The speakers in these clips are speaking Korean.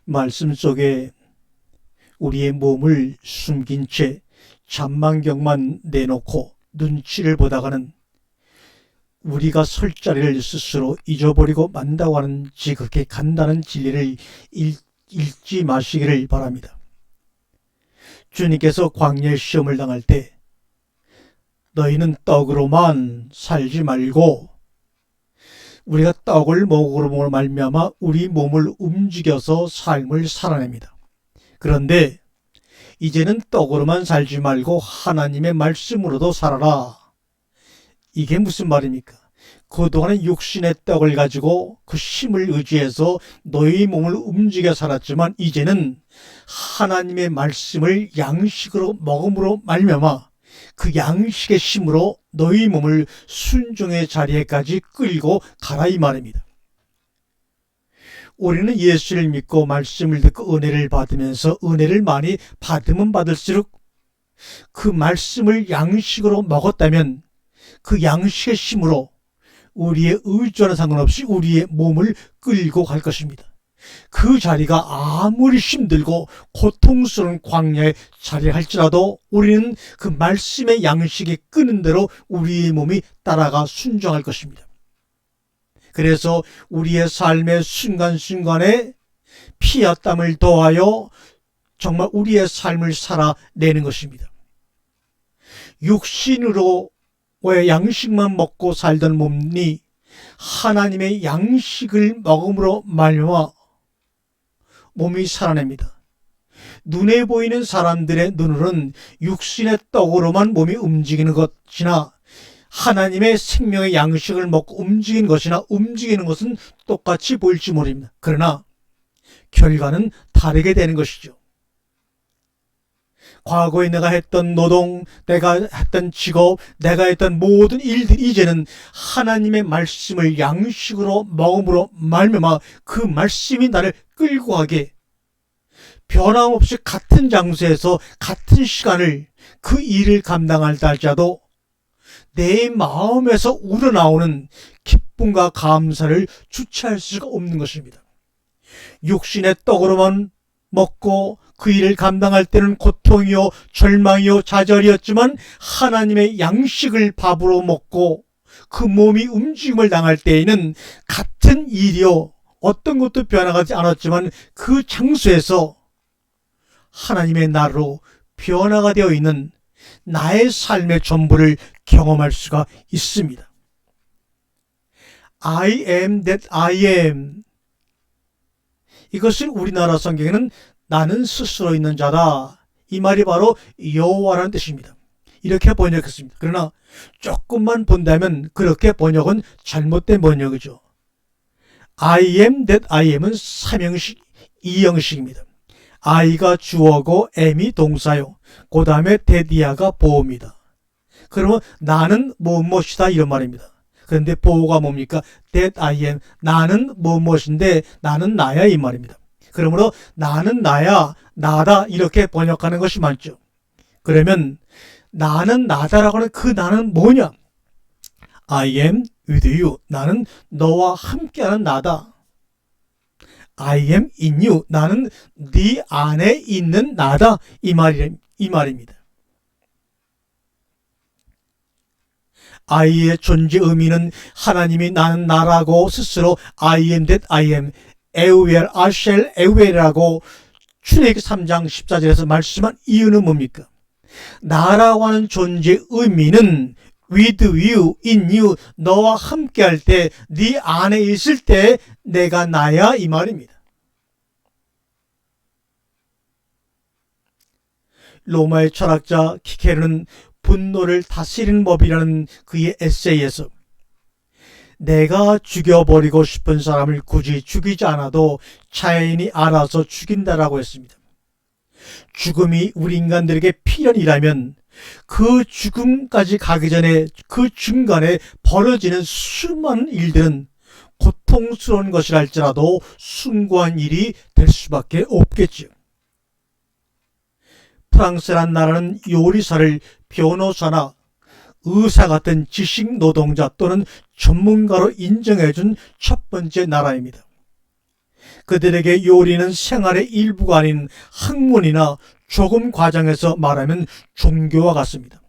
말씀 속에 우리의 몸을 숨긴 채 잔망경만 내놓고 눈치를 보다가는 우리가 설 자리를 스스로 잊어버리고 만다고 하는 지극히 간단한 진리를 잊지 마시기를 바랍니다. 주님께서 광야의 시험을 당할 때 너희는 떡으로만 살지 말고 우리가 떡을 먹음으로 말미암아 우리 몸을 움직여서 삶을 살아냅니다. 그런데 이제는 떡으로만 살지 말고 하나님의 말씀으로도 살아라. 이게 무슨 말입니까? 그동안에 육신의 떡을 가지고 그 힘을 의지해서 너희 몸을 움직여 살았지만 이제는 하나님의 말씀을 양식으로 먹음으로 말미암아 그 양식의 힘으로 너희 몸을 순종의 자리에까지 끌고 가라 이 말입니다. 우리는 예수를 믿고 말씀을 듣고 은혜를 받으면서 은혜를 많이 받으면 받을수록 그 말씀을 양식으로 먹었다면 그 양식의 힘으로 우리의 의존에 상관없이 우리의 몸을 끌고 갈 것입니다. 그 자리가 아무리 힘들고 고통스러운 광야의 자리를 할지라도 우리는 그 말씀의 양식이 끄는 대로 우리의 몸이 따라가 순종할 것입니다. 그래서 우리의 삶의 순간순간에 피와 땀을 더하여 정말 우리의 삶을 살아내는 것입니다. 육신으로 왜 양식만 먹고 살던 몸이 하나님의 양식을 먹음으로 말미암아 몸이 살아냅니다. 눈에 보이는 사람들의 눈으로는 육신의 떡으로만 몸이 움직이는 것이나 하나님의 생명의 양식을 먹고 움직이는 것이나 움직이는 것은 똑같이 보일지 모릅니다. 그러나 결과는 다르게 되는 것이죠. 과거에 내가 했던 노동, 내가 했던 직업, 내가 했던 모든 일들이 이제는 하나님의 말씀을 양식으로 먹음으로 말미암아 그 말씀이 나를 끌고 가게 변함없이 같은 장소에서 같은 시간을 그 일을 감당할다 할지라도 내 마음에서 우러나오는 기쁨과 감사를 주체할 수가 없는 것입니다. 육신의 떡으로만 먹고 그 일을 감당할 때는 고통이요 절망이요 좌절이었지만 하나님의 양식을 밥으로 먹고 그 몸이 움직임을 당할 때에는 같은 일이요 어떤 것도 변화하지 않았지만 그 장소에서 하나님의 나라로 변화가 되어 있는 나의 삶의 전부를 경험할 수가 있습니다. I am that I am. 이것을 우리나라 성경에는 나는 스스로 있는 자다. 이 말이 바로 여호와라는 뜻입니다. 이렇게 번역했습니다. 그러나 조금만 본다면 그렇게 번역은 잘못된 번역이죠. I am that I am은 삼형식, 이형식입니다. I가 주어고 am이 동사요. 그 다음에 that이가 보어입니다. 그러면 나는 무엇이다 이런 말입니다. 그런데 보어가 뭡니까? that I am. 나는 무엇인데 나는 나야 이 말입니다. 그러므로 나는 나야, 나다 이렇게 번역하는 것이 맞죠. 그러면 나는 나다라고 하는 그 나는 뭐냐? I am with you. 나는 너와 함께하는 나다. I am in you. 나는 네 안에 있는 나다. 이 말입니다. I의 존재 의미는 하나님이 나는 나라고 스스로 I am that I am, everywhere, I shall everywhere라고 출애굽기 3장 14절에서 말씀한 이유는 뭡니까? 나라고 하는 존재의 의미는 with you, in you, 너와 함께 할 때, 네 안에 있을 때 내가 나야 이 말입니다. 로마의 철학자 키케르는 분노를 다스리는 법이라는 그의 에세이에서 내가 죽여버리고 싶은 사람을 굳이 죽이지 않아도 자연이 알아서 죽인다라고 했습니다. 죽음이 우리 인간들에게 필연이라면 그 죽음까지 가기 전에 그 중간에 벌어지는 수많은 일들은 고통스러운 것이랄지라도 숭고한 일이 될 수밖에 없겠지요. 프랑스란 나라는 요리사를 변호사나 의사 같은 지식 노동자 또는 전문가로 인정해준 첫 번째 나라입니다. 그들에게 요리는 생활의 일부가 아닌 학문이나 조금 과장해서 말하면 종교와 같습니다.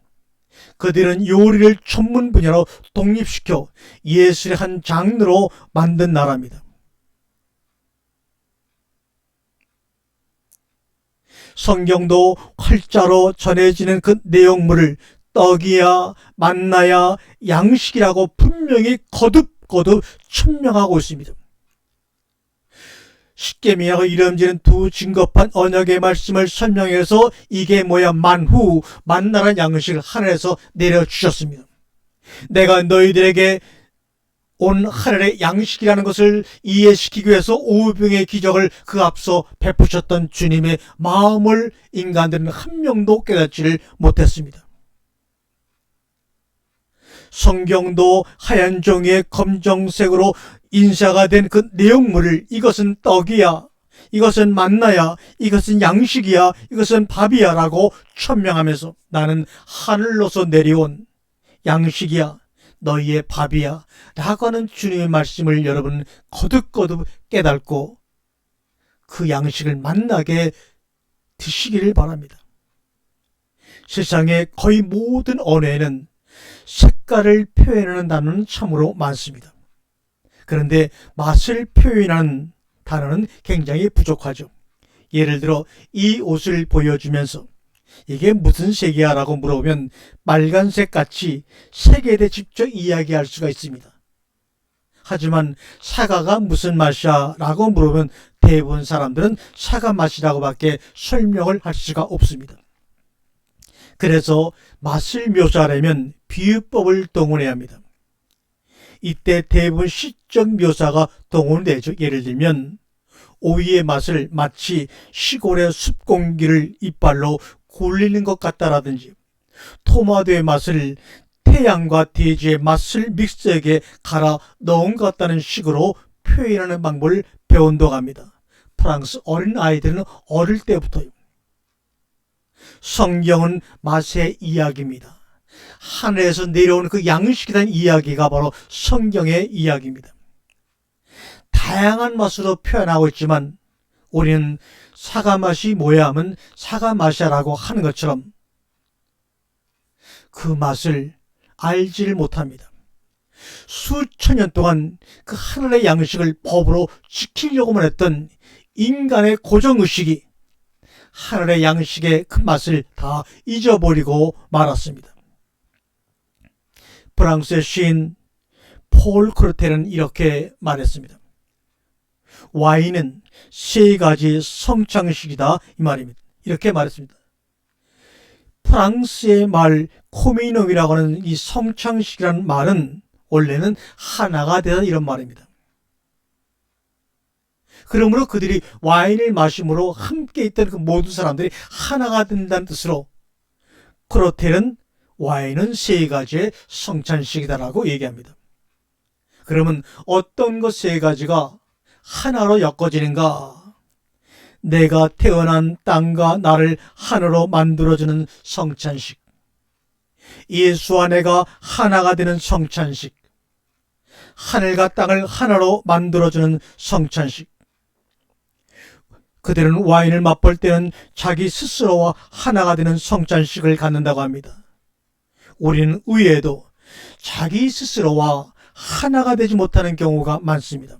그들은 요리를 전문 분야로 독립시켜 예술의 한 장르로 만든 나라입니다. 성경도 활자로 전해지는 그 내용물을 떡이야 만나야 양식이라고 분명히 거듭거듭 천명하고 있습니다. 십계명하고 이름지는 두 진급한 언약의 말씀을 설명해서 이게 뭐야 만후 만나라는 양식을 하늘에서 내려주셨습니다. 내가 너희들에게 온 하늘의 양식이라는 것을 이해시키기 위해서 오병의 기적을 그 앞서 베푸셨던 주님의 마음을 인간들은 한 명도 깨닫지를 못했습니다. 성경도 하얀 종이에 검정색으로 인쇄가 된 그 내용물을 이것은 떡이야, 이것은 만나야, 이것은 양식이야, 이것은 밥이야 라고 천명하면서 나는 하늘로서 내려온 양식이야, 너희의 밥이야 라고 하는 주님의 말씀을 여러분 거듭거듭 깨닫고 그 양식을 만나게 드시기를 바랍니다. 세상의 거의 모든 언어에는 색깔을 표현하는 단어는 참으로 많습니다. 그런데 맛을 표현하는 단어는 굉장히 부족하죠. 예를 들어 이 옷을 보여주면서 이게 무슨 색이야 라고 물어보면 빨간색 같이 색에 대해 직접 이야기할 수가 있습니다. 하지만 사과가 무슨 맛이야 라고 물어보면 대부분 사람들은 사과 맛이라고 밖에 설명을 할 수가 없습니다. 그래서 맛을 묘사하려면 비유법을 동원해야 합니다. 이때 대부분 시적 묘사가 동원되죠. 예를 들면 오이의 맛을 마치 시골의 숲 공기를 이빨로 굴리는 것 같다라든지 토마토의 맛을 태양과 대지의 맛을 믹서기에 갈아 넣은 것 같다는 식으로 표현하는 방법을 배운다고 합니다. 프랑스 어린 아이들은 어릴 때부터요. 성경은 맛의 이야기입니다. 하늘에서 내려오는 그 양식에 대한 이야기가 바로 성경의 이야기입니다. 다양한 맛으로 표현하고 있지만 우리는 사과 맛이 뭐야 하면 사과 맛이라고 하는 것처럼 그 맛을 알지를 못합니다. 수천 년 동안 그 하늘의 양식을 법으로 지키려고만 했던 인간의 고정의식이 하늘의 양식의 그 맛을 다 잊어버리고 말았습니다. 프랑스의 시인 폴 크로텔은 이렇게 말했습니다. 와인은 세 가지 성창식이다 이 말입니다. 이렇게 말했습니다. 프랑스의 말 코미뇽이라고 하는 이 성창식이라는 말은 원래는 하나가 되다 이런 말입니다. 그러므로 그들이 와인을 마심으로 함께 있던 그 모든 사람들이 하나가 된다는 뜻으로 크로텔은 와인은 세 가지의 성찬식이다라고 얘기합니다. 그러면 어떤 것 세 가지가 하나로 엮어지는가? 내가 태어난 땅과 나를 하나로 만들어주는 성찬식, 예수와 내가 하나가 되는 성찬식, 하늘과 땅을 하나로 만들어주는 성찬식. 그들은 와인을 맛볼 때는 자기 스스로와 하나가 되는 성찬식을 갖는다고 합니다. 우리는 의외에도 자기 스스로와 하나가 되지 못하는 경우가 많습니다.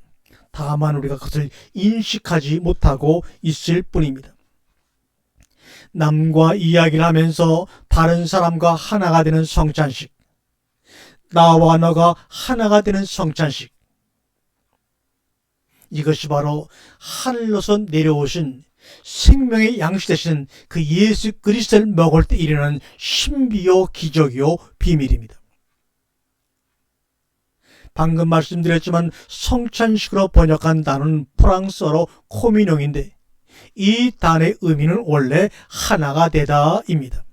다만 우리가 그것을 인식하지 못하고 있을 뿐입니다. 남과 이야기를 하면서 다른 사람과 하나가 되는 성찬식, 나와 너가 하나가 되는 성찬식, 이것이 바로 하늘로서 내려오신 생명의 양식 되시는 그 예수 그리스도를 먹을 때 일어나는 신비요 기적이요 비밀입니다. 방금 말씀드렸지만 성찬식으로 번역한 단어는 프랑스어로 코미뇽인데 이 단어의 의미는 원래 하나가 되다입니다.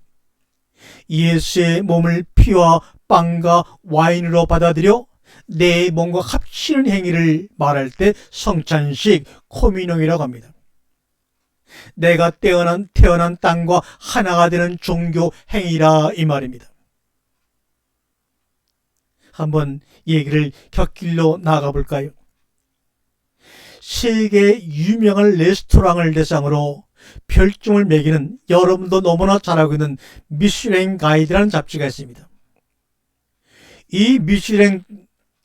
예수의 몸을 피와 빵과 와인으로 받아들여 내 몸과 합치는 행위를 말할 때 성찬식 코미뇽이라고 합니다. 내가 태어난 땅과 하나가 되는 종교 행위라 이 말입니다. 한번 얘기를 곁길로 나가 볼까요? 세계 유명한 레스토랑을 대상으로 별점을 매기는, 여러분도 너무나 잘 알고 있는 미슐랭 가이드라는 잡지가 있습니다. 이 미슐랭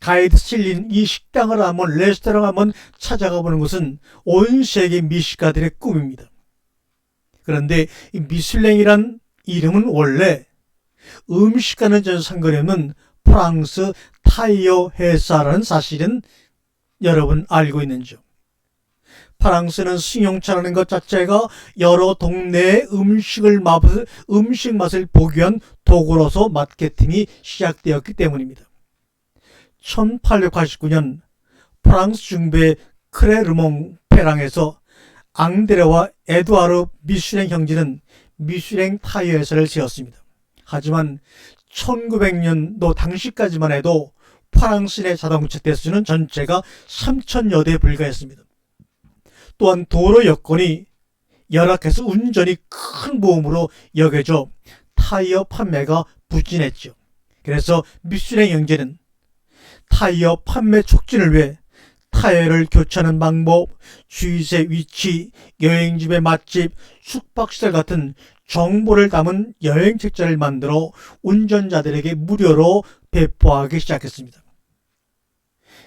가이드 실린 이 식당을 한번, 레스토랑을 한번 찾아가 보는 것은 온 세계 미식가들의 꿈입니다. 그런데 이 미슐랭이란 이름은 원래 음식과는 전혀 상관이 없는 프랑스 타이어 회사라는 사실은 여러분 알고 있는지요? 프랑스는 승용차라는 것 자체가 여러 동네의 음식 맛을 보기 위한 도구로서 마케팅이 시작되었기 때문입니다. 1889년 프랑스 중부의 크레르몽 페랑에서 앙드레와 에두아르 미슐랭 형제는 미슐랭 타이어 회사를 지었습니다. 하지만 1900년도 당시까지만 해도 프랑스 내 자동차 대수는 전체가 3,000여 대에 불과했습니다. 또한 도로 여건이 열악해서 운전이 큰 모험으로 여겨져 타이어 판매가 부진했죠. 그래서 미슐랭 형제는 타이어 판매 촉진을 위해 타이어를 교체하는 방법, 주유소의 위치, 여행집의 맛집, 숙박시설 같은 정보를 담은 여행 책자를 만들어 운전자들에게 무료로 배포하기 시작했습니다.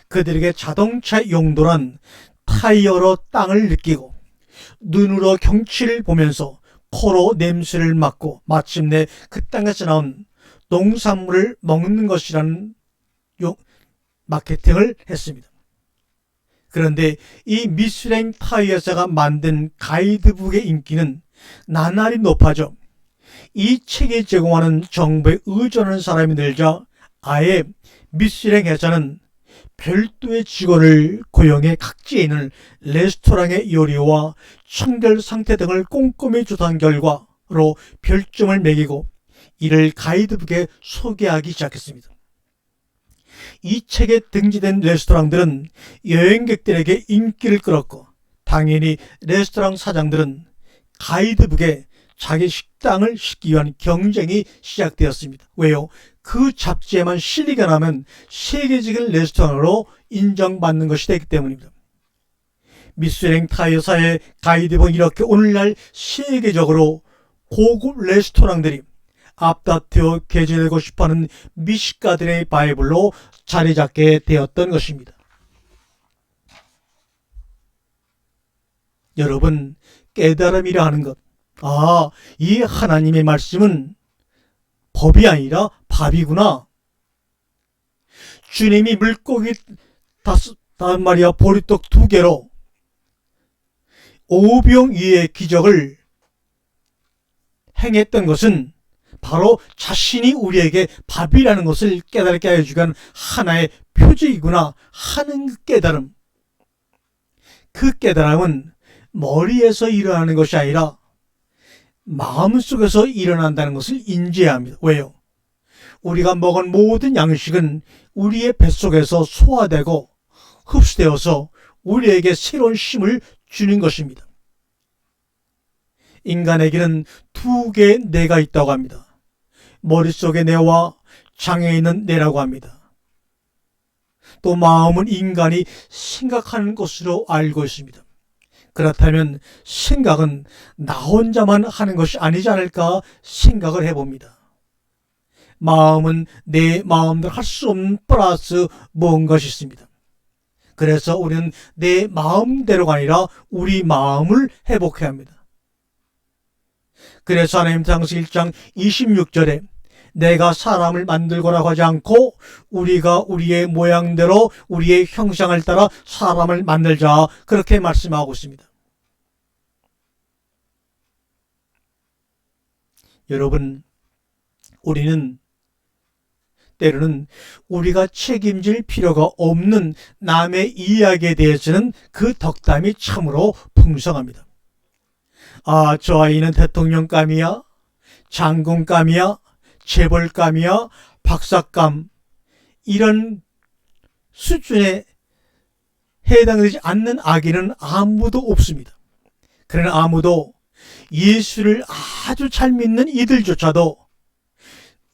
그들에게 자동차 용도란 타이어로 땅을 느끼고, 눈으로 경치를 보면서 코로 냄새를 맡고, 마침내 그 땅에서 나온 농산물을 먹는 것이라는 마케팅을 했습니다. 그런데 이 미슐랭 타이어 회사가 만든 가이드북의 인기는 나날이 높아져 이 책에 제공하는 정보에 의존하는 사람이 늘자 아예 미슐랭 회사는 별도의 직원을 고용해 각지에 있는 레스토랑의 요리와 청결 상태 등을 꼼꼼히 조사한 결과로 별점을 매기고 이를 가이드북에 소개하기 시작했습니다. 이 책에 등재된 레스토랑들은 여행객들에게 인기를 끌었고, 당연히 레스토랑 사장들은 가이드북에 자기 식당을 싣기 위한 경쟁이 시작되었습니다. 왜요? 그 잡지에만 실리가 나면 세계적인 레스토랑으로 인정받는 것이 되기 때문입니다. 미슐랭 타이어사의 가이드북은 이렇게 오늘날 세계적으로 고급 레스토랑들이 앞다투어 개조되고 싶어하는 미식가들의 바이블로 자리 잡게 되었던 것입니다. 여러분, 깨달음이라 하는 것, 이 하나님의 말씀은 법이 아니라 밥이구나. 주님이 물고기 5마리와 보리떡 2개로 오병이의 기적을 행했던 것은 바로 자신이 우리에게 밥이라는 것을 깨달게 해주기 위한 하나의 표적이구나 하는 그 깨달음. 그 깨달음은 머리에서 일어나는 것이 아니라 마음속에서 일어난다는 것을 인지해야 합니다. 왜요? 우리가 먹은 모든 양식은 우리의 뱃속에서 소화되고 흡수되어서 우리에게 새로운 힘을 주는 것입니다. 인간에게는 2개의 뇌가 있다고 합니다. 머릿속의 뇌와 장에 있는 뇌라고 합니다. 또 마음은 인간이 생각하는 것으로 알고 있습니다. 그렇다면 생각은 나 혼자만 하는 것이 아니지 않을까 생각을 해봅니다. 마음은 내 마음대로 할 수 없는 플러스 무언가가 있습니다. 그래서 우리는 내 마음대로가 아니라 우리 마음을 회복해야 합니다. 그래서 하나님 창세기 1장 26절에 내가 사람을 만들고라고 하지 않고 우리가 우리의 모양대로 우리의 형상을 따라 사람을 만들자, 그렇게 말씀하고 있습니다. 여러분, 우리는 때로는 우리가 책임질 필요가 없는 남의 이야기에 대해서는 그 덕담이 참으로 풍성합니다. 저 아이는 대통령감이야, 장군감이야, 재벌감이야, 박사감, 이런 수준에 해당되지 않는 아기는 아무도 없습니다. 그러나 아무도 예수를 아주 잘 믿는 이들조차도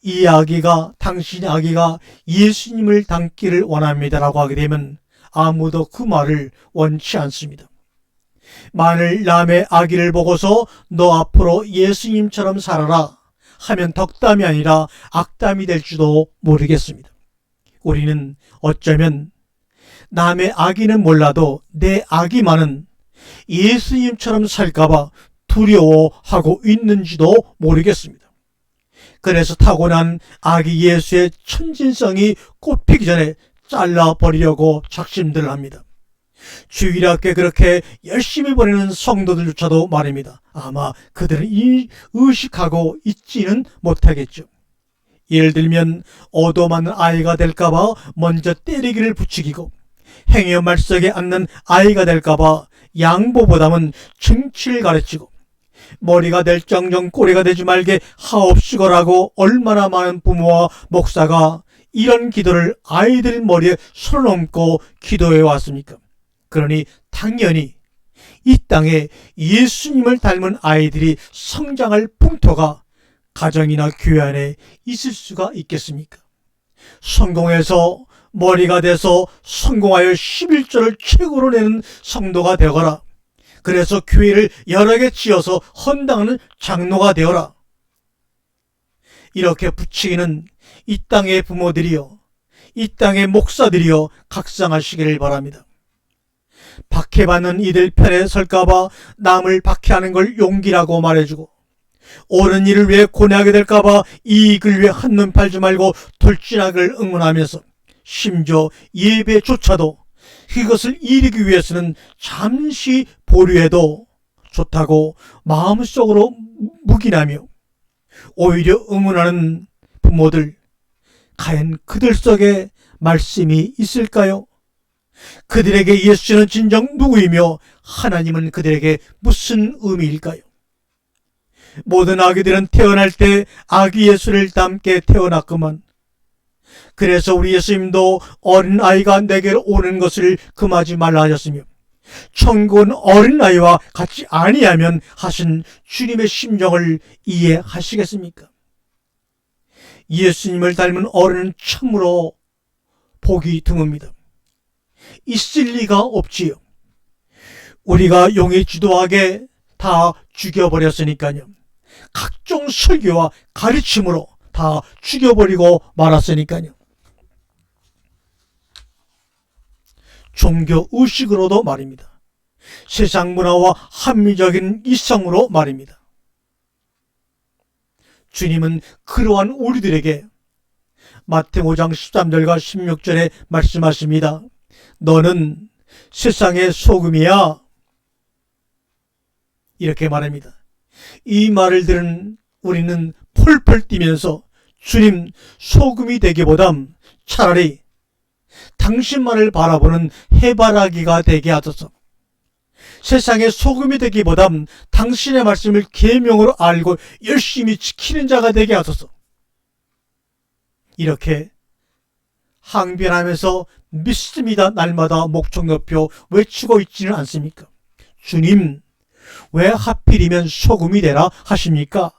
이 아기가, 당신의 아기가 예수님을 닮기를 원합니다라고 하게 되면 아무도 그 말을 원치 않습니다. 만일 남의 아기를 보고서 너 앞으로 예수님처럼 살아라 하면 덕담이 아니라 악담이 될지도 모르겠습니다. 우리는 어쩌면 남의 아기는 몰라도 내 아기만은 예수님처럼 살까봐 두려워하고 있는지도 모르겠습니다. 그래서 타고난 아기 예수의 천진성이 꽃피기 전에 잘라버리려고 작심들을 합니다. 주일학교에 그렇게 열심히 보내는 성도들조차도 말입니다. 아마 그들은 의식하고 있지는 못하겠죠. 예를 들면 얻어맞는 아이가 될까봐 먼저 때리기를 부추기고 행여 말석에 앉는 아이가 될까봐 양보보다는 정치를 가르치고 머리가 될 정정 꼬리가 되지 말게 하옵시거라고 얼마나 많은 부모와 목사가 이런 기도를 아이들 머리에 손을 얹고 기도해 왔습니까? 그러니 당연히 이 땅에 예수님을 닮은 아이들이 성장할 풍토가 가정이나 교회 안에 있을 수가 있겠습니까? 성공해서 머리가 돼서 성공하여 11조를 최고로 내는 성도가 되거라. 그래서 교회를 여러 개 지어서 헌당하는 장로가 되어라. 이렇게 부추기는 이 땅의 부모들이여, 이 땅의 목사들이여 각성하시기를 바랍니다. 박해받는 이들 편에 설까봐 남을 박해하는 걸 용기라고 말해주고 옳은 일을 위해 고뇌하게 될까봐 이익을 위해 한눈 팔지 말고 돌진하기를 응원하면서 심지어 예배조차도 그것을 이루기 위해서는 잠시 보류해도 좋다고 마음속으로 묵인하며 오히려 응원하는 부모들, 과연 그들 속에 말씀이 있을까요? 그들에게 예수는 진정 누구이며 하나님은 그들에게 무슨 의미일까요? 모든 아기들은 태어날 때 아기 예수를 닮게 태어났구만. 그래서 우리 예수님도 어린아이가 내게로 오는 것을 금하지 말라 하셨으며 천국은 어린아이와 같이 아니하면 하신 주님의 심정을 이해하시겠습니까? 예수님을 닮은 어른은 참으로 복이 드뭅니다. 있을 리가 없지요. 우리가 용이 주도하게 다 죽여버렸으니까요. 각종 설교와 가르침으로 다 죽여버리고 말았으니까요. 종교 의식으로도 말입니다. 세상 문화와 합리적인 이성으로 말입니다. 주님은 그러한 우리들에게 마태복음 5장 13절과 16절에 말씀하십니다. 너는 세상의 소금이야. 이렇게 말합니다. 이 말을 들은 우리는 펄펄 뛰면서 주님 소금이 되기보단 차라리 당신만을 바라보는 해바라기가 되게 하소서. 세상의 소금이 되기보단 당신의 말씀을 계명으로 알고 열심히 지키는 자가 되게 하소서. 이렇게 항변하면서 믿습니다 날마다 목청 높여 외치고 있지는 않습니까? 주님, 왜 하필이면 소금이 되라 하십니까?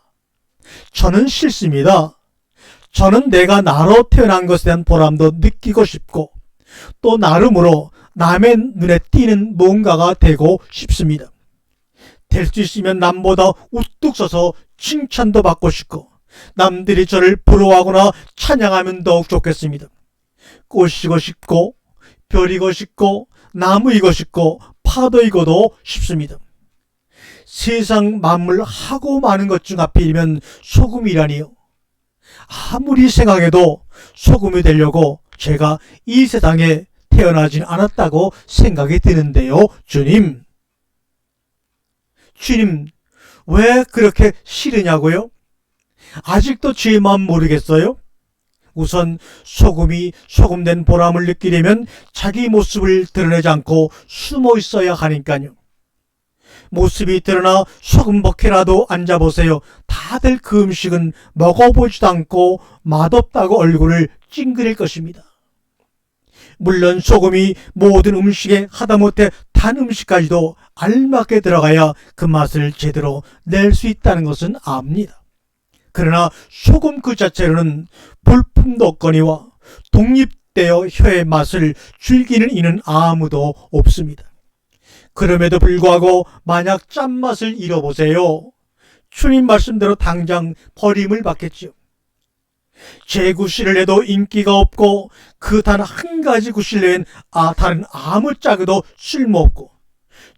저는 싫습니다. 저는 내가 나로 태어난 것에 대한 보람도 느끼고 싶고 또 나름으로 남의 눈에 띄는 뭔가가 되고 싶습니다. 될 수 있으면 남보다 우뚝 서서 칭찬도 받고 싶고 남들이 저를 부러워하거나 찬양하면 더욱 좋겠습니다. 꽃이고 싶고 별이고 싶고 나무이고 싶고 파도이고도 싶습니다. 세상 만물 하고 많은 것 중 하필이면 소금이라니요. 아무리 생각해도 소금이 되려고 제가 이 세상에 태어나진 않았다고 생각이 드는데요. 주님, 왜 그렇게 싫으냐고요? 아직도 제 마음 모르겠어요? 우선 소금이 소금된 보람을 느끼려면 자기 모습을 드러내지 않고 숨어 있어야 하니까요. 모습이 드러나 소금 버케라도 앉아보세요. 다들 그 음식은 먹어보지도 않고 맛없다고 얼굴을 찡그릴 것입니다. 물론 소금이 모든 음식에 하다못해 단 음식까지도 알맞게 들어가야 그 맛을 제대로 낼 수 있다는 것은 압니다. 그러나 소금 그 자체로는 볼품도 없거니와 헛되어 혀의 맛을 즐기는 이는 아무도 없습니다. 그럼에도 불구하고 만약 짠맛을 잃어보세요. 주님 말씀대로 당장 버림을 받겠지요. 제 구실을 해도 인기가 없고 그 단 한 가지 구실 외엔 다른 아무 짝에도 쓸모없고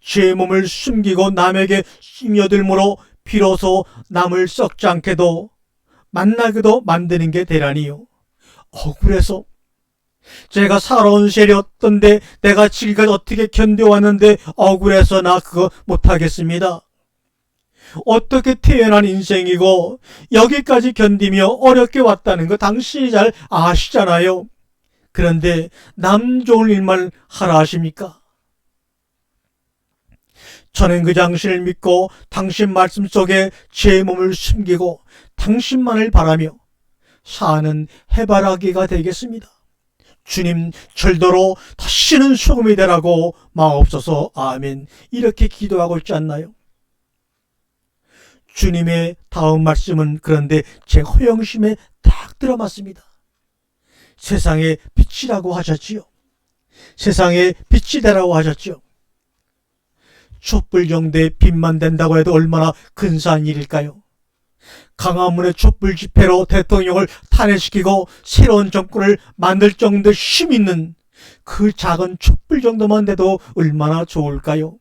제 몸을 숨기고 남에게 스며들므로 비로소 남을 썩지 않게도 만나게도 만드는 게 되라니요. 억울해서 제가 살아온 세력이 어떤데 내가 지금까지 어떻게 견뎌왔는데 억울해서 나 그거 못하겠습니다. 어떻게 태어난 인생이고 여기까지 견디며 어렵게 왔다는 거 당신이 잘 아시잖아요. 그런데 남 좋은 일만 하라 하십니까? 저는 그 당신을 믿고 당신 말씀 속에 제 몸을 숨기고 당신만을 바라며 사는 해바라기가 되겠습니다. 주님, 절대로 다시는 소금이 되라고 마옵소서. 아멘. 이렇게 기도하고 있지 않나요? 주님의 다음 말씀은 그런데 제 허영심에 딱 들어맞습니다. 세상의 빛이라고 하셨지요. 세상의 빛이 되라고 하셨지요. 촛불 정도의 빛만 된다고 해도 얼마나 근사한 일일까요? 강화문의 촛불 집회로 대통령을 탄핵시키고 새로운 정권을 만들 정도의 힘 있는 그 작은 촛불 정도만 돼도 얼마나 좋을까요?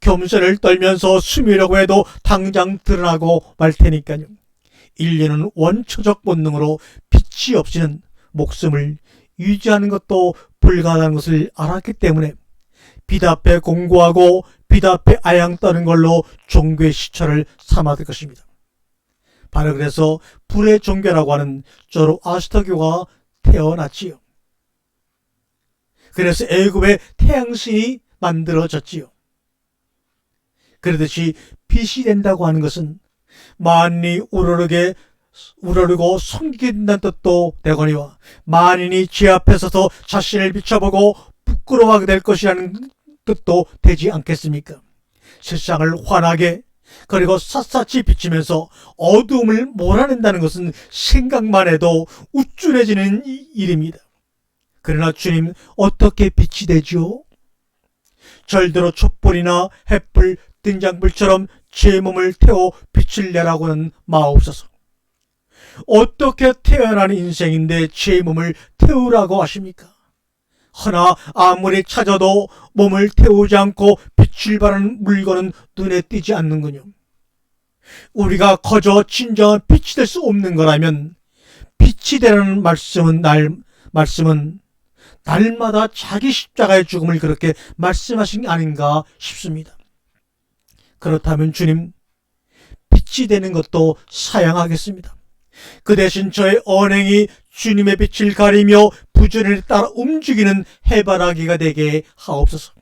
겸손을 떨면서 숨으려고 해도 당장 드러나고 말 테니까요. 인류는 원초적 본능으로 빛이 없이는 목숨을 유지하는 것도 불가능한 것을 알았기 때문에 빛 앞에 공고하고 빛 앞에 아양 떠는 걸로 종교의 시초를 삼았을 것입니다. 바로 그래서 불의 종교라고 하는 조로아스터교가 태어났지요. 그래서 애굽의 태양신이 만들어졌지요. 그러듯이 빛이 된다고 하는 것은 만인이 우러르고 섬기게 된다는 뜻도 되거니와 만인이 제 앞에 서서 자신을 비춰보고 부끄러워하게 될 것이라는 뜻도 되지 않겠습니까? 세상을 환하게 그리고 샅샅이 비치면서 어두움을 몰아낸다는 것은 생각만 해도 우쭐해지는 일입니다. 그러나 주님, 어떻게 빛이 되죠? 절대로 촛불이나 햇불, 등장불처럼 제 몸을 태워 빛을 내라고는 마옵소서. 어떻게 태어난 인생인데 제 몸을 태우라고 하십니까? 허나 아무리 찾아도 몸을 태우지 않고 빛을 발하는 물건은 눈에 띄지 않는군요. 우리가 거저 진정한 빛이 될 수 없는 거라면 빛이 되라는 말씀은 날마다 자기 십자가의 죽음을 그렇게 말씀하신 게 아닌가 싶습니다. 그렇다면 주님, 빛이 되는 것도 사양하겠습니다. 그 대신 저의 언행이 주님의 빛을 가리며 부전을 따라 움직이는 해바라기가 되게 하옵소서.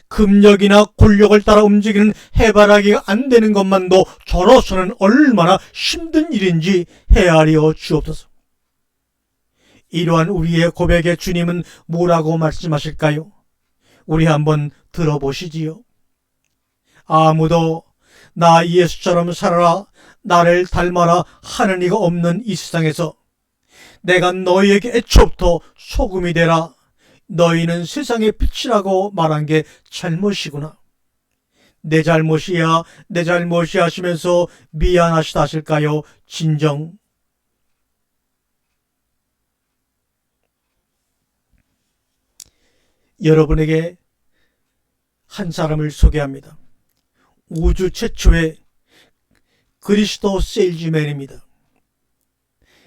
금력이나 권력을 따라 움직이는 해바라기가 안 되는 것만도 저로서는 얼마나 힘든 일인지 헤아려 주옵소서. 이러한 우리의 고백에 주님은 뭐라고 말씀하실까요? 우리 한번 들어보시지요. 아무도 나 예수처럼 살아라, 나를 닮아라 하는 이가 없는 이 세상에서 내가 너희에게 애초부터 소금이 되라, 너희는 세상의 빛이라고 말한 게 잘못이구나. 내 잘못이야, 내 잘못이야 하시면서 미안하시다 하실까요? 진정. 여러분에게 한 사람을 소개합니다. 우주 최초의 그리스도 세일즈맨입니다.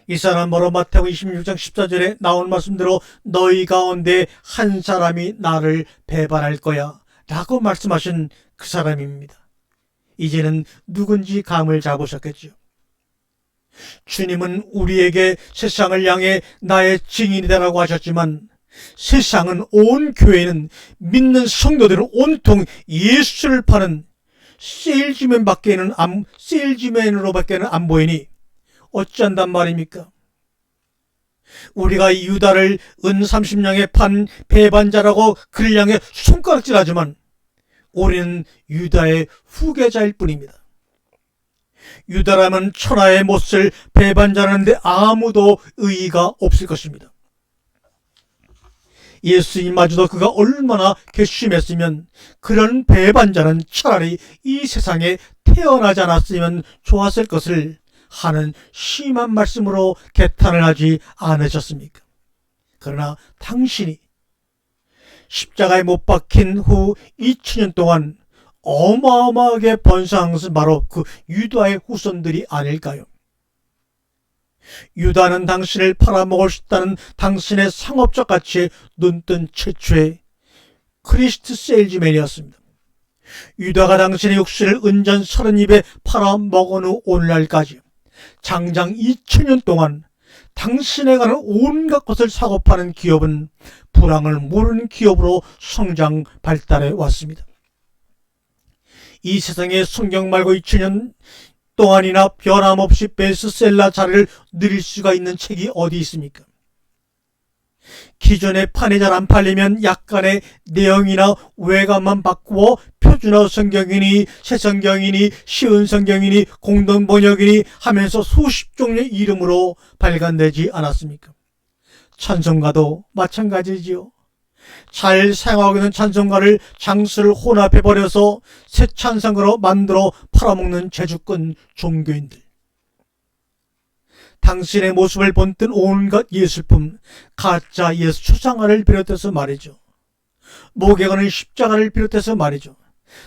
이 사람 바로 마태복음 26장 14절에 나온 말씀대로 너희 가운데 한 사람이 나를 배반할 거야 라고 말씀하신 그 사람입니다. 이제는 누군지 감을 잡으셨겠죠. 주님은 우리에게 세상을 향해 나의 증인이 되라고 하셨지만 세상은, 온 교회는, 믿는 성도들은 온통 예수를 파는 세일즈맨으로밖에는 안 보이니 어찌한단 말입니까? 우리가 유다를 은 30냥에 판 배반자라고 그를 향해 손가락질하지만 우리는 유다의 후계자일 뿐입니다. 유다라면 천하의 못을 배반자라는데 아무도 의의가 없을 것입니다. 예수님마저도 그가 얼마나 괘씸했으면 그런 배반자는 차라리 이 세상에 태어나지 않았으면 좋았을 것을 하는 심한 말씀으로 개탄을 하지 않으셨습니까? 그러나 당신이 십자가에 못 박힌 후 2000년 동안 어마어마하게 번성한 것은 바로 그 유다의 후손들이 아닐까요? 유다는 당신을 팔아먹을 수 있다는 당신의 상업적 가치에 눈뜬 최초의 크리스트 세일즈맨이었습니다. 유다가 당신의 육신을 은전 30입에 팔아먹은 후 오늘날까지 장장 2000년 동안 당신에 관한 온갖 것을 사고 파는 기업은 불황을 모르는 기업으로 성장 발달해 왔습니다. 이 세상에 성경 말고 2000년 동안이나 변함없이 베스트셀러 자리를 누릴 수가 있는 책이 어디 있습니까? 기존의 판이 잘 안 팔리면 약간의 내용이나 외관만 바꾸어 표준어 성경이니 새 성경이니 쉬운 성경이니 공동 번역이니 하면서 수십 종류의 이름으로 발간되지 않았습니까? 찬송가도 마찬가지지요. 잘 사용하고 있는 찬송가를 장수를 혼합해버려서 새 찬송가로 만들어 팔아먹는 재주꾼 종교인들. 당신의 모습을 본뜬 온갖 예술품, 가짜 예수 추상화를 비롯해서 말이죠. 목에 거는 십자가를 비롯해서 말이죠.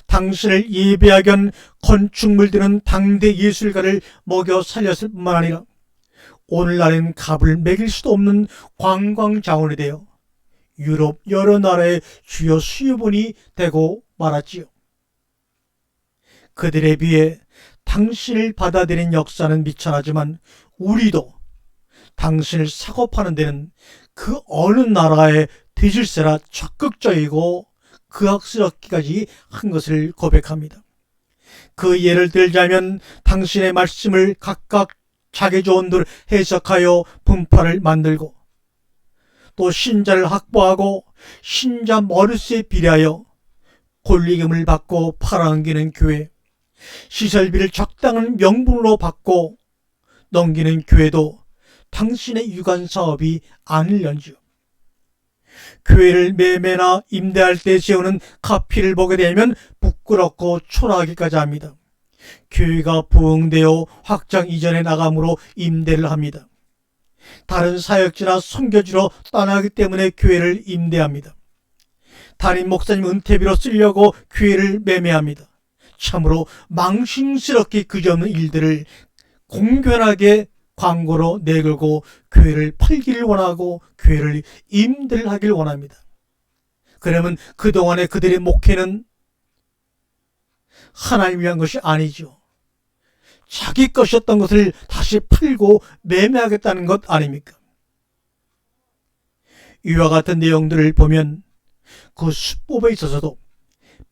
당신을 예배하기 위한 건축물들은 당대 예술가를 먹여 살렸을 뿐만 아니라 오늘날엔 값을 매길 수도 없는 관광자원이 되어 유럽 여러 나라의 주요 수요원이 되고 말았지요. 그들에 비해 당신을 받아들인 역사는 미천하지만 우리도 당신을 사고 파는 데는 그 어느 나라의 뒤질세라 적극적이고 그악스럽기까지 한 것을 고백합니다. 그 예를 들자면 당신의 말씀을 각각 자기 좋은 대로 해석하여 분파를 만들고 또 신자를 확보하고 신자 머릿수에 비례하여 권리금을 받고 팔아넘기는 교회, 시설비를 적당한 명분으로 받고 넘기는 교회도 당신의 유관 사업이 아닐런지요. 교회를 매매나 임대할 때 세우는 카피를 보게 되면 부끄럽고 초라하기까지 합니다. 교회가 부흥되어 확장 이전에 나감으로 임대를 합니다. 다른 사역지나 선교지로 떠나기 때문에 교회를 임대합니다. 담임 목사님 은퇴비로 쓰려고 교회를 매매합니다. 참으로 망신스럽게 그지없는 일들을 공견하게 광고로 내걸고 교회를 팔기를 원하고 교회를 임대를 하길 원합니다. 그러면 그동안의 그들의 목회는 하나님 위한 것이 아니죠. 자기 것이었던 것을 다시 팔고 매매하겠다는 것 아닙니까? 이와 같은 내용들을 보면 그 수법에 있어서도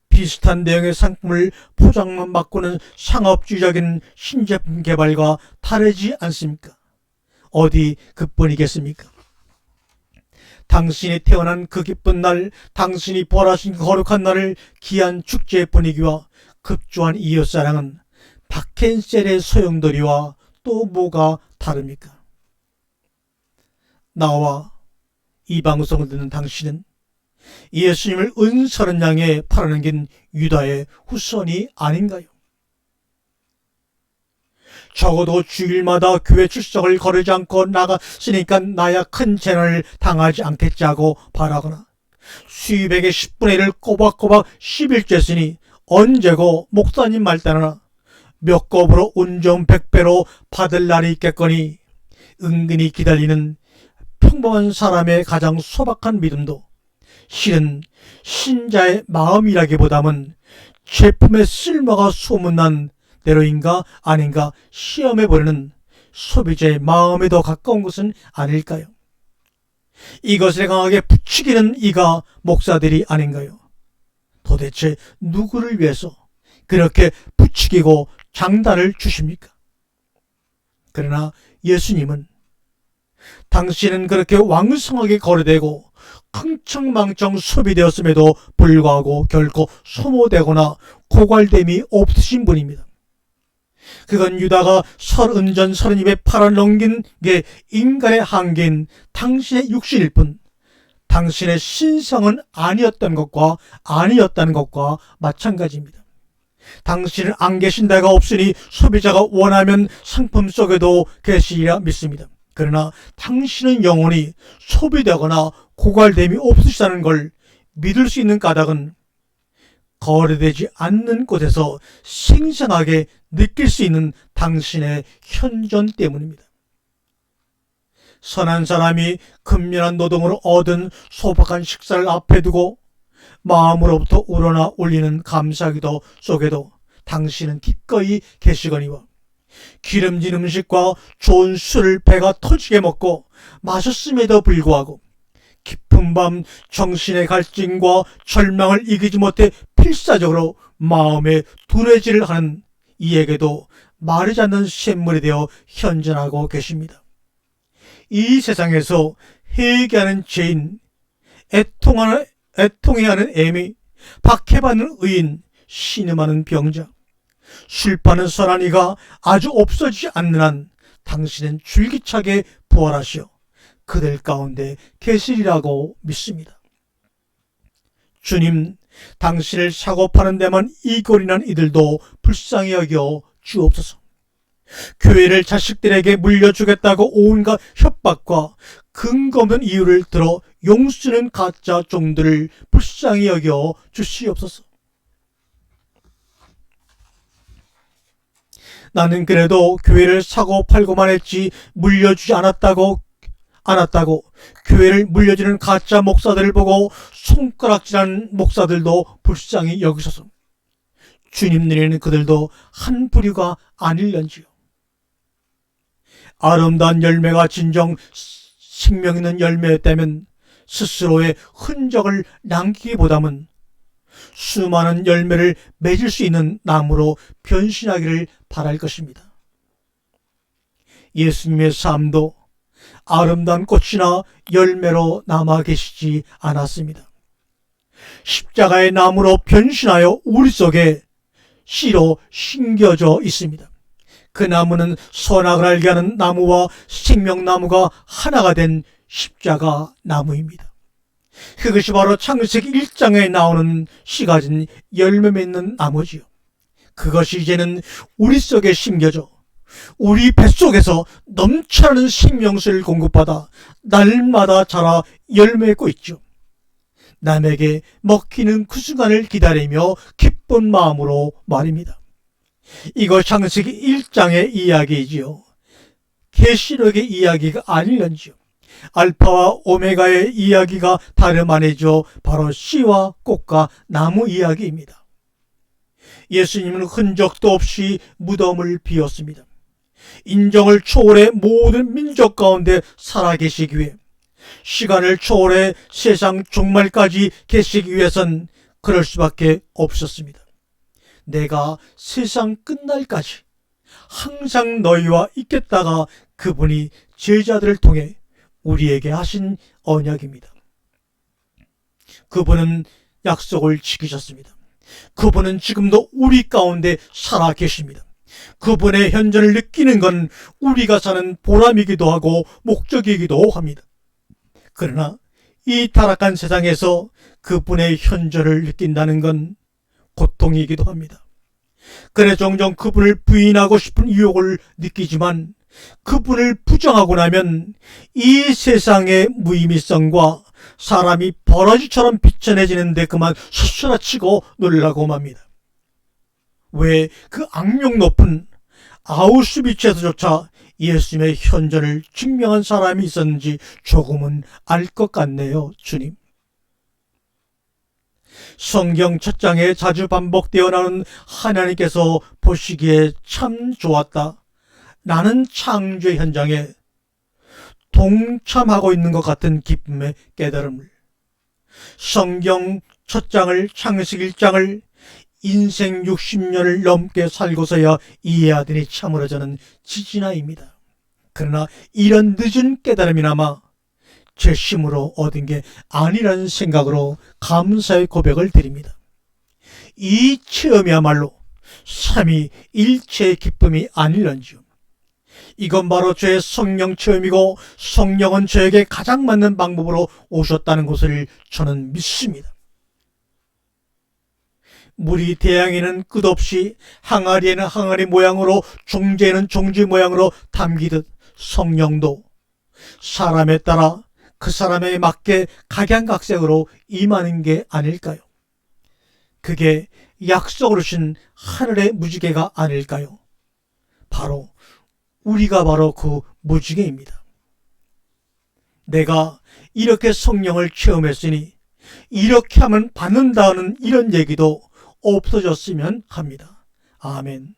비슷한 내용의 상품을 포장만 바꾸는 상업주의적인 신제품 개발과 다르지 않습니까? 어디 그뿐이겠습니까? 당신이 태어난 그 기쁜 날, 당신이 벌하신 그 거룩한 날을 귀한 축제의 분위기와 급조한 이웃사랑은 박앤셀의 소용돌이와 또 뭐가 다릅니까? 나와 이 방송을 듣는 당신은 예수님을 은서른 양에 팔아넘긴 유다의 후손이 아닌가요? 적어도 주일마다 교회 출석을 거르지 않고 나갔으니까 나야 큰 재난을 당하지 않겠지 하고 바라거나 수입액의 10분의 1을 꼬박꼬박 11조 했으니 언제고 목사님 말 따나 몇 곱으로 운정 100배로 받을 날이 있겠거니 은근히 기다리는 평범한 사람의 가장 소박한 믿음도 실은 신자의 마음이라기보다는 제품의 쓸모가 소문난 대로인가 아닌가 시험해보려는 소비자의 마음에 더 가까운 것은 아닐까요? 이것을 강하게 부추기는 이가 목사들이 아닌가요? 도대체 누구를 위해서 그렇게 부추기고 장단을 주십니까? 그러나 예수님은 당신은 그렇게 왕성하게 거래되고 흥청망청 소비되었음에도 불구하고 결코 소모되거나 고갈됨이 없으신 분입니다. 그건 유다가 은전 30입에 팔아넘긴 게 인간의 한계인 당신의 육신일 뿐 당신의 신성은 아니었다는 것과 마찬가지입니다. 당신은 안 계신 데가 없으니 소비자가 원하면 상품 속에도 계시리라 믿습니다. 그러나 당신은 영원히 소비되거나 고갈됨이 없으시다는 걸 믿을 수 있는 까닭은 거래되지 않는 곳에서 생생하게 느낄 수 있는 당신의 현존 때문입니다. 선한 사람이 근면한 노동으로 얻은 소박한 식사를 앞에 두고 마음으로부터 우러나 올리는 감사기도 속에도 당신은 기꺼이 계시거니와 기름진 음식과 좋은 술을 배가 터지게 먹고 마셨음에도 불구하고 깊은 밤 정신의 갈증과 절망을 이기지 못해 필사적으로 마음의 둔해질을 하는 이에게도 마르지 않는 샘물이 되어 현존하고 계십니다. 이 세상에서 회개하는 죄인, 애통해하는 애미, 박해받는 의인, 신음하는 병자, 술 파는 선한 이가 아주 없어지지 않는 한 당신은 줄기차게 부활하시어 그들 가운데 계시리라고 믿습니다. 주님, 당신을 사고 파는 데만 이골이난 이들도 불쌍히 여겨 주옵소서. 교회를 자식들에게 물려주겠다고 온갖 협박과 근거 없는 이유를 들어 용쓰는 가짜 종들을 불쌍히 여겨 주시옵소서. 나는 그래도 교회를 사고 팔고만 했지 물려주지 않았다고 교회를 물려주는 가짜 목사들을 보고 손가락질하는 목사들도 불쌍히 여기소서. 주님 눈에는 그들도 한 부류가 아닐런지요. 아름다운 열매가 진정 생명 있는 열매였다면 스스로의 흔적을 남기기보다는 수많은 열매를 맺을 수 있는 나무로 변신하기를 바랄 것입니다. 예수님의 삶도 아름다운 꽃이나 열매로 남아 계시지 않았습니다. 십자가의 나무로 변신하여 우리 속에 씨로 심겨져 있습니다. 그 나무는 선악을 알게 하는 나무와 생명나무가 하나가 된 십자가 나무입니다. 그것이 바로 창세기 1장에 나오는 씨 가진 열매 맺는 나무지요. 그것이 이제는 우리 속에 심겨져 우리 뱃속에서 넘쳐나는 생명수를 공급받아 날마다 자라 열매 맺고 있죠. 남에게 먹히는 그 순간을 기다리며 기쁜 마음으로 말입니다. 이거 창세기 1장의 이야기이지요. 계시록의 이야기가 아닐런지요. 알파와 오메가의 이야기가 다름 아니죠. 바로 씨와 꽃과 나무 이야기입니다. 예수님은 흔적도 없이 무덤을 비웠습니다. 인정을 초월해 모든 민족 가운데 살아계시기 위해, 시간을 초월해 세상 종말까지 계시기 위해선 그럴 수밖에 없었습니다. 내가 세상 끝날까지 항상 너희와 있겠다가 그분이 제자들을 통해 우리에게 하신 언약입니다. 그분은 약속을 지키셨습니다. 그분은 지금도 우리 가운데 살아 계십니다. 그분의 현존을 느끼는 건 우리가 사는 보람이기도 하고 목적이기도 합니다. 그러나 이 타락한 세상에서 그분의 현존을 느낀다는 건 고통이기도 합니다. 그래 종종 그분을 부인하고 싶은 유혹을 느끼지만 그분을 부정하고 나면 이 세상의 무의미성과 사람이 버러지처럼 비천해지는데 그만 솟구나치고 놀라고 맙니다. 왜 그 악명 높은 아우슈비츠에서조차 예수님의 현존을 증명한 사람이 있었는지 조금은 알 것 같네요, 주님. 성경 첫 장에 자주 반복되어 나오는 하나님께서 보시기에 참 좋았다. 나는 창조의 현장에 동참하고 있는 것 같은 기쁨의 깨달음을, 성경 첫 장을, 창세기 1장을 인생 60년을 넘게 살고서야 이해하더니 참으로 저는 지지나입니다. 그러나 이런 늦은 깨달음이나마 제 힘으로 얻은 게 아니라는 생각으로 감사의 고백을 드립니다. 이 체험이야말로 삼위일체의 기쁨이 아닐런지요. 이건 바로 저의 성령 체험이고 성령은 저에게 가장 맞는 방법으로 오셨다는 것을 저는 믿습니다. 물이 대양에는 끝없이 항아리에는 항아리 모양으로 종지에는 종지 모양으로 담기듯 성령도 사람에 따라 그 사람에 맞게 각양각색으로 임하는 게 아닐까요? 그게 약속을 주신 하늘의 무지개가 아닐까요? 바로 우리가 바로 그 무지개입니다. 내가 이렇게 성령을 체험했으니 이렇게 하면 받는다는 이런 얘기도 없어졌으면 합니다. 아멘.